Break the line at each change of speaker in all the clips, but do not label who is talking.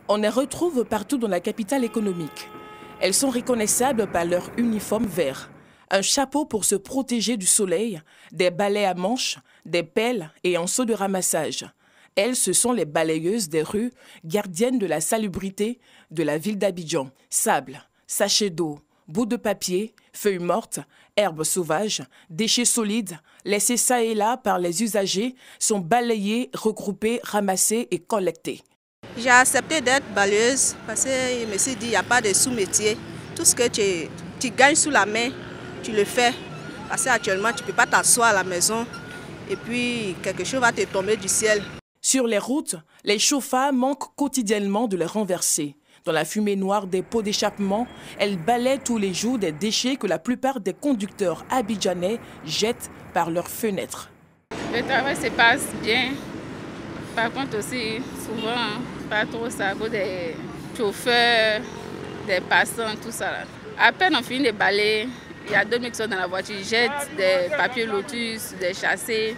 On les retrouve partout dans la capitale économique. Elles sont reconnaissables par leur uniforme vert. Un chapeau pour se protéger du soleil, des balais à manches, des pelles et un seau de ramassage. Elles, ce sont les balayeuses des rues, gardiennes de la salubrité de la ville d'Abidjan. Sable, sachets d'eau, bouts de papier, feuilles mortes, herbes sauvages, déchets solides, laissés ça et là par les usagers, sont balayés, regroupés, ramassés et collectés.
J'ai accepté d'être balayeuse parce que je me suis dit, il n'y a pas de sous-métier. Tout ce que tu gagnes sous la main, tu le fais. Parce qu'actuellement, tu ne peux pas t'asseoir à la maison et puis quelque chose va te tomber du ciel.
Sur les routes, les chauffards manquent quotidiennement de les renverser. Dans la fumée noire des pots d'échappement, elles balaient tous les jours des déchets que la plupart des conducteurs abidjanais jettent par leurs fenêtres.
Le travail se passe bien. Par contre aussi, souvent, pas trop ça, à cause des chauffeurs, des passants, tout ça. À peine on finit de balayer, il y a 2 qui sont dans la voiture, ils jettent des papiers lotus, des chassés.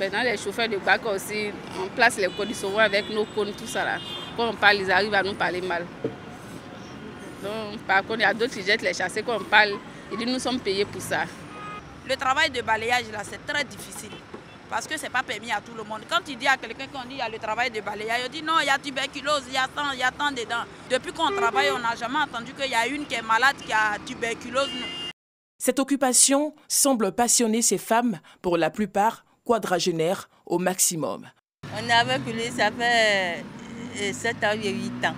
Maintenant, les chauffeurs de bac aussi, on place les cônes souvent avec nos cônes, tout ça là. Quand on parle, ils arrivent à nous parler mal. Donc, par contre, il y a d'autres qui jettent les chassés. Quand on parle, ils disent nous sommes payés pour ça.
Le travail de balayage, là, c'est très difficile. Parce que ce n'est pas permis à tout le monde. Quand tu dis à quelqu'un qu'on dit qu'il y a le travail de balayage, il dit non, il y a tuberculose, il y a tant dedans. Depuis qu'on travaille, on n'a jamais entendu qu'il y a une qui est malade, qui a tuberculose.
Cette occupation semble passionner ces femmes, pour la plupart quadragénaires au maximum.
On est avec lui, ça fait 7 ans et 8 ans.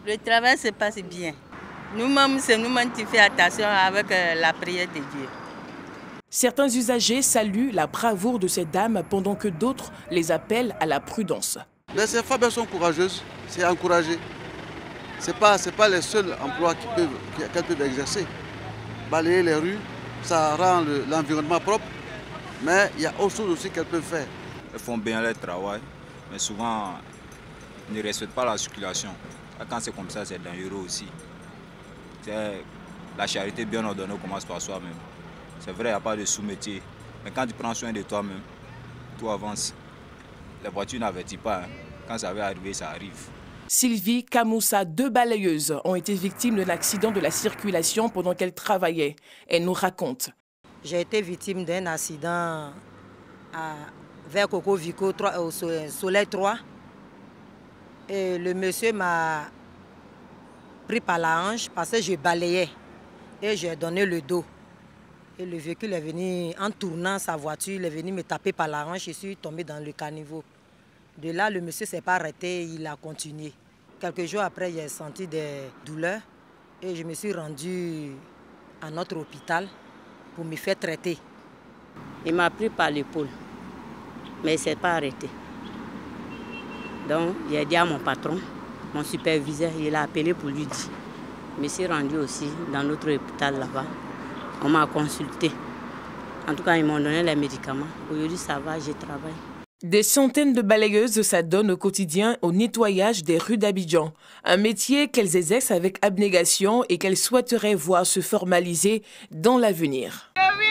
Le travail se passe bien. Nous-mêmes, c'est nous-mêmes qui faisons attention avec la prière de Dieu.
Certains usagers saluent la bravoure de ces dames pendant que d'autres les appellent à la prudence.
Mais ces femmes sont courageuses, c'est encouragé. Ce n'est pas les seuls emplois qu'elles peuvent exercer. Balayer les rues, ça rend l'environnement propre, mais il y a autre chose aussi qu'elles peuvent faire.
Elles font bien leur travail, mais souvent ils ne respectent pas la circulation. Quand c'est comme ça, c'est dangereux aussi. La charité bien ordonnée commence par soi-même. C'est vrai, il n'y a pas de sous-métier, mais quand tu prends soin de toi-même, tout avance. La voiture n'avertit pas, hein. Quand ça va arriver, ça arrive.
Sylvie Kamoussa, 2 balayeuses, ont été victimes d'un accident de la circulation pendant qu'elles travaillaient. Elle nous raconte.
J'ai été victime d'un accident vers Coco Vico, au Soleil 3. Et le monsieur m'a pris par la hanche parce que je balayais et j'ai donné le dos. Et le véhicule est venu, en tournant sa voiture, il est venu me taper par la hanche et je suis tombée dans le caniveau. De là, le monsieur ne s'est pas arrêté, il a continué. Quelques jours après, j'ai senti des douleurs et je me suis rendue à notre hôpital pour me faire traiter.
Il m'a pris par l'épaule, mais il ne s'est pas arrêté. Donc, j'ai dit à mon patron, mon superviseur, il a appelé pour lui dire. Je me suis rendue aussi dans notre hôpital là-bas. On m'a consulté. En tout cas, ils m'ont donné les médicaments. Aujourd'hui, ça va, je travaille.
Des centaines de balayeuses s'adonnent au quotidien au nettoyage des rues d'Abidjan. Un métier qu'elles exercent avec abnégation et qu'elles souhaiteraient voir se formaliser dans l'avenir.
Oui.